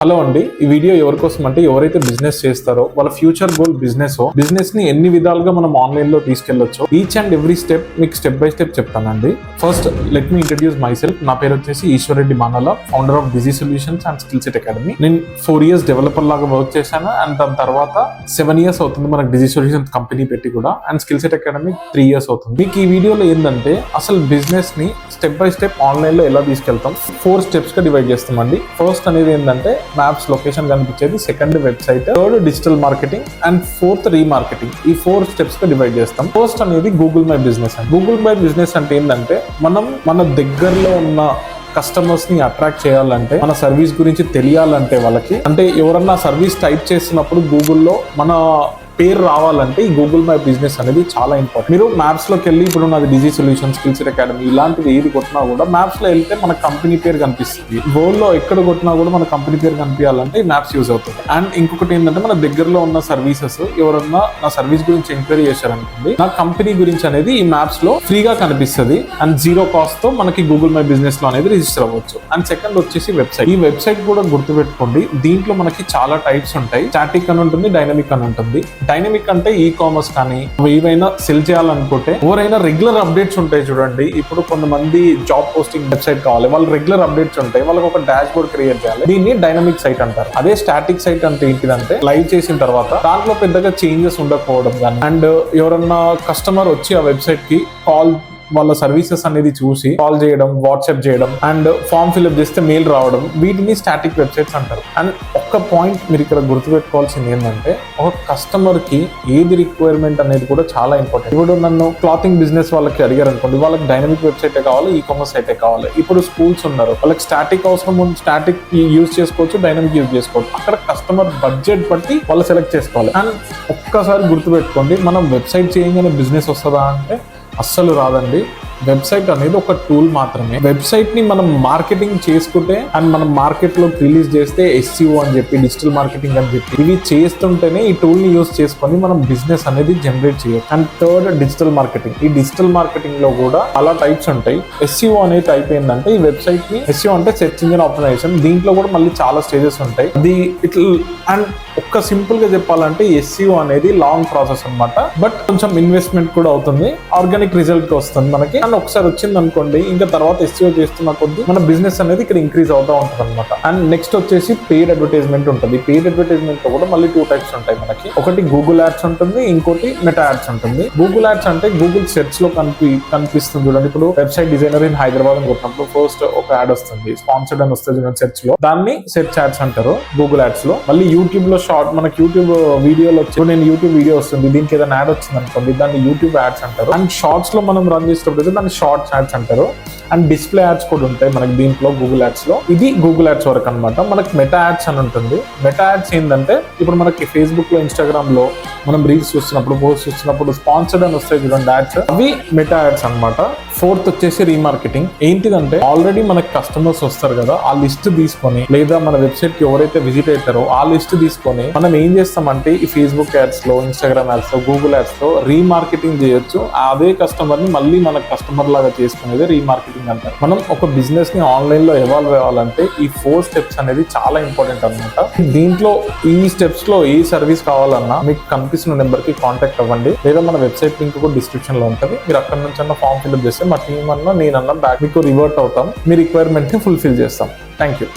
Hello అండి, ఈ video ఎవరి కోసం అంటే ఎవరైతే బిజినెస్ చేస్తారో వాళ్ళ ఫ్యూచర్ గోల్ బిజినెస్ ని ఎన్ని విధాలుగా మనం ఆన్లైన్ లో తీసుకెళ్లొచ్చు ఈచ్ అండ్ ఎవ్రీ స్టెప్ మీకు స్టెప్ బై స్టెప్ చెప్తానండి. First let me introduce myself. నా పేరు వచ్చేసి Eshwar Reddy Manala, founder of busy solutions and skill set academy. నేను 4 years డెవలపర్ లాగా వర్క్ చేశాను అండ్ దాని తర్వాత 7 years అవుతుంది మనకు బిజీ సొల్యూషన్స్ కంపెనీ పెట్టి కూడా, and skill set academy 3 years అవుతుంది. మీకు ఈ వీడియోలో ఏంటంటే అసలు బిజినెస్ ని స్టెప్ బై స్టెప్ ఆన్లైన్ లో ఎలా తీసుకెళ్తాం 4 steps గా డివైడ్ చేస్తామండి. ఫస్ట్ అనేది ఏంటంటే మ్యాప్స్ లొకేషన్ కనిపించేది, second website, third digital marketing and fourth remarketing. ఈ 4 steps గా డివైడ్ చేస్తాం. ఫస్ట్ అనేది Google my business. Google my business అంటే ఏంటంటే మనం మన దగ్గరలో ఉన్న కస్టమర్స్ ని అట్రాక్ట్ చేయాలంటే, మన సర్వీస్ గురించి తెలియాలంటే వాళ్ళకి, అంటే ఎవరన్నా సర్వీస్ టైప్ చేసినప్పుడు గూగుల్లో మన పేరు రావాలంటే ఈ గూగుల్ మై బిజినెస్ అనేది చాలా ఇంపార్టెంట్. మీరు మ్యాప్స్ లోకి వెళ్ళి ఇప్పుడు నాది busy solution, skill set academy ఇలాంటివి ఏది కొట్టినా కూడా మ్యాప్స్ లో వెళ్తే మన కంపెనీ పేరు కనిపిస్తుంది. వరల్డ్ లో ఎక్కడ కొట్టినా కూడా మన కంపెనీ పేరు కనిపించాలంటే ఈ మ్యాప్స్ యూజ్ అవుతుంది. అండ్ ఇంకొకటి ఏంటంటే మన దగ్గరలో ఉన్న సర్వీసెస్, ఎవరన్నా నా సర్వీస్ గురించి ఎంక్వైరీ చేశారనుకోండి, నా కంపెనీ గురించి అనేది ఈ మ్యాప్స్ లో ఫ్రీగా కనిపిస్తుంది అండ్ 0 cost తో మనకి గూగుల్ మై బిజినెస్ లో అనేది రిజిస్టర్ అవ్వచ్చు. అండ్ సెకండ్ వచ్చేసి వెబ్సైట్. ఈ వెబ్సైట్ కూడా గుర్తుపెట్టుకోండి, దీంట్లో మనకి చాలా టైప్స్ ఉంటాయి. స్టాటిక్ అని ఉంటుంది, డైనమిక్ అని ఉంటుంది. డైనమిక్ అంటే ఈ కామర్స్ కానీ ఏవైనా సెల్ చేయాలనుకుంటే ఎవరైనా రెగ్యులర్ అప్డేట్స్ ఉంటాయి చూడండి. ఇప్పుడు కొంతమంది జాబ్ పోస్టింగ్ వెబ్సైట్ కావాలి, వాళ్ళు రెగ్యులర్ అప్డేట్స్ ఉంటాయి, వాళ్ళకి ఒక డాష్ బోర్డ్ క్రియేట్ చేయాలి. దీన్ని డైనమిక్ సైట్ అంటారు. అదే స్టాటిక్ సైట్ అంటే ఏంటిదంటే లైవ్ చేసిన తర్వాత దాంట్లో పెద్దగా చేంజెస్ ఉండకపోవడం కానీ, అండ్ ఎవరన్నా కస్టమర్ వచ్చి ఆ వెబ్సైట్ కి కాల్, వాళ్ళ సర్వీసెస్ అనేది చూసి కాల్ చేయడం, వాట్సాప్ చేయడం అండ్ ఫామ్ ఫిల్అప్ చేస్తే మెయిల్ రావడం, వీటిని స్టాటిక్ వెబ్సైట్స్ అంటారు. అండ్ ఒక్క పాయింట్ మీరు ఇక్కడ గుర్తుపెట్టుకోవాల్సింది ఏంటంటే, ఒక కస్టమర్ కి ఏది రిక్వైర్మెంట్ అనేది కూడా చాలా ఇంపార్టెంట్. ఇప్పుడు నన్ను క్లాతింగ్ బిజినెస్ వాళ్ళకి అడిగారు అనుకోండి, వాళ్ళకి డైనమిక్ వెబ్సైట్ కావాలి, ఈ కామర్స్ సైటే కావాలి. ఇప్పుడు స్కూల్స్ ఉన్నారు, వాళ్ళకి స్టాటిక్ అవసరం ఉంది, స్టాటిక్ యూజ్ చేసుకోవచ్చు, డైనమిక్ యూజ్ చేసుకోవచ్చు. అక్కడ కస్టమర్ బడ్జెట్ బట్టి వాళ్ళు సెలెక్ట్ చేసుకోవాలి. అండ్ ఒక్కసారి గుర్తుపెట్టుకోండి, మనం వెబ్సైట్ చేయగానే బిజినెస్ వస్తుందా అంటే అస్సలు రాదండి. వెబ్సైట్ అనేది ఒక టూల్ మాత్రమే. వెబ్సైట్ ని మనం మార్కెటింగ్ చేసుకుంటే అండ్ మనం మార్కెట్ లో రిలీజ్ చేస్తే SEO అని చెప్పి, డిజిటల్ మార్కెటింగ్ అని చెప్పి ఇవి చేస్తుంటేనే ఈ టూల్ ని యూజ్ చేసుకొని మనం బిజినెస్ అనేది జనరేట్ చేయొచ్చు. And third digital marketing. ఈ డిజిటల్ మార్కెటింగ్ లో కూడా చాలా టైప్స్ ఉంటాయి. SEO అనే టైప్ ఏంటంటే ఈ వెబ్సైట్ ని, SEO అంటే సెర్చ్ ఇంజిన్ ఆప్టిమైజేషన్, దీంట్లో కూడా మళ్ళీ చాలా స్టేజెస్ ఉంటాయి. అది ఇట్లా అండ్ ఒక్క సింపుల్ గా చెప్పాలంటే SEO అనేది లాంగ్ ప్రాసెస్ అన్నమాట. బట్ కొంచెం ఇన్వెస్ట్మెంట్ కూడా అవుతుంది, ఆర్గానిక్ రిజల్ట్ వస్తుంది మనకి. అండ్ ఒకసారి వచ్చింది అనుకోండి, ఇంకా తర్వాత SEO చేస్తున్న కొద్దీ మన బిజినెస్ అనేది ఇక్కడ ఇంక్రీజ్ అవుతూ ఉంటుంది అనమాట. అండ్ నెక్స్ట్ వచ్చేసి పెయిడ్ అడ్వర్టైజ్మెంట్ ఉంటుంది. పెయిడ్ అడ్వర్టైజ్మెంట్ లో కూడా మళ్ళీ 2 types ఉంటాయి మనకి. ఒకటి గూగుల్ యాడ్స్ ఉంటుంది, ఇంకోటి మెటా యాడ్స్ ఉంటుంది. గూగుల్ యాడ్స్ అంటే గూగుల్ సెర్చ్ లో కనిపిస్తుంది చూడండి. ఇప్పుడు వెబ్సైట్ డిజైనర్ ఇన్ హైదరాబాద్ అని కొట్టినప్పుడు ఫస్ట్ ఒక యాడ్ వస్తుంది, స్పాన్సర్డ్ అని వస్తుంది చూడండి సెర్చ్ లో, దాన్ని సెర్చ్ యాడ్స్ అంటారు గూగుల్ యాడ్స్ లో. మళ్ళీ యూట్యూబ్ లో షార్ట్, మనకి యూట్యూబ్ వీడియోలో వచ్చి నేను యూట్యూబ్ వీడియో వస్తుంది, దీనికి ఏదైనా యాడ్ వచ్చింది అనుకోండి, దాన్ని యూట్యూబ్ యాడ్స్ అంటారు. అండ్ షార్ట్స్ లో మనం రన్ చేసేటప్పుడు దాన్ని షార్ట్స్ యాడ్స్ అంటారు. అండ్ డిస్ప్లే యాడ్స్ కూడా ఉంటాయి మనకి దీంట్లో గూగుల్ యాడ్స్ లో. ఇది గూగుల్ యాడ్స్ వరకు అనమాట. మనకి మెటా యాడ్స్ అని ఉంటుంది. మెటా యాడ్స్ ఏంటంటే ఇప్పుడు మనకి ఫేస్బుక్ లో, ఇన్స్టాగ్రామ్ లో మనం రీల్స్ చూస్తున్నప్పుడు, పోస్ట్ చూస్తున్నప్పుడు స్పాన్సర్డ్ అని వస్తాయి చూడండి యాడ్స్, అవి మెటా యాడ్స్ అనమాట. ఫోర్త్ వచ్చేసి రీమార్కెటింగ్. ఏంటిదంటే ఆల్రెడీ మనకి కస్టమర్స్ వస్తారు కదా, ఆ లిస్ట్ తీసుకొని, లేదా మన వెబ్సైట్ కి ఎవరైతే విజిట్ అవుతారో ఆ లిస్ట్ తీసుకొని మనం ఏం చేస్తామంటే ఈ ఫేస్బుక్ యాడ్స్ లో, ఇన్స్టాగ్రామ్ యాడ్స్ లో, గూగుల్ యాడ్స్ లో రీమార్కెటింగ్ చేయొచ్చు. అదే కస్టమర్ ని మళ్ళీ మన కస్టమర్ లాగా చేసుకునేది రీమార్కెటింగ్ అంటారు. మనం ఒక బిజినెస్ ని ఆన్లైన్ లో ఎవాల్వ్ అవ్వాలంటే ఈ 4 steps అనేది చాలా ఇంపార్టెంట్ అనమాట. దీంట్లో ఈ స్టెప్స్ లో ఏ సర్వీస్ కావాలన్నా మీకు కనిపిస్తున్న నెంబర్ కి కాంటాక్ట్ అవ్వండి, లేదా మన వెబ్సైట్ లింక్ కూడా డిస్క్రిప్షన్ లో ఉంటుంది. మీరు అక్కడ నుంచి అన్న ఫామ్ ఫిల్అప్ చేస్తే మా టీం అన్నా నేనన్నా బ్యాక్ మీకు రివర్ట్ అవుతాం, మీ రిక్వైర్మెంట్ ని ఫుల్ఫిల్ చేస్తాం. Thank you.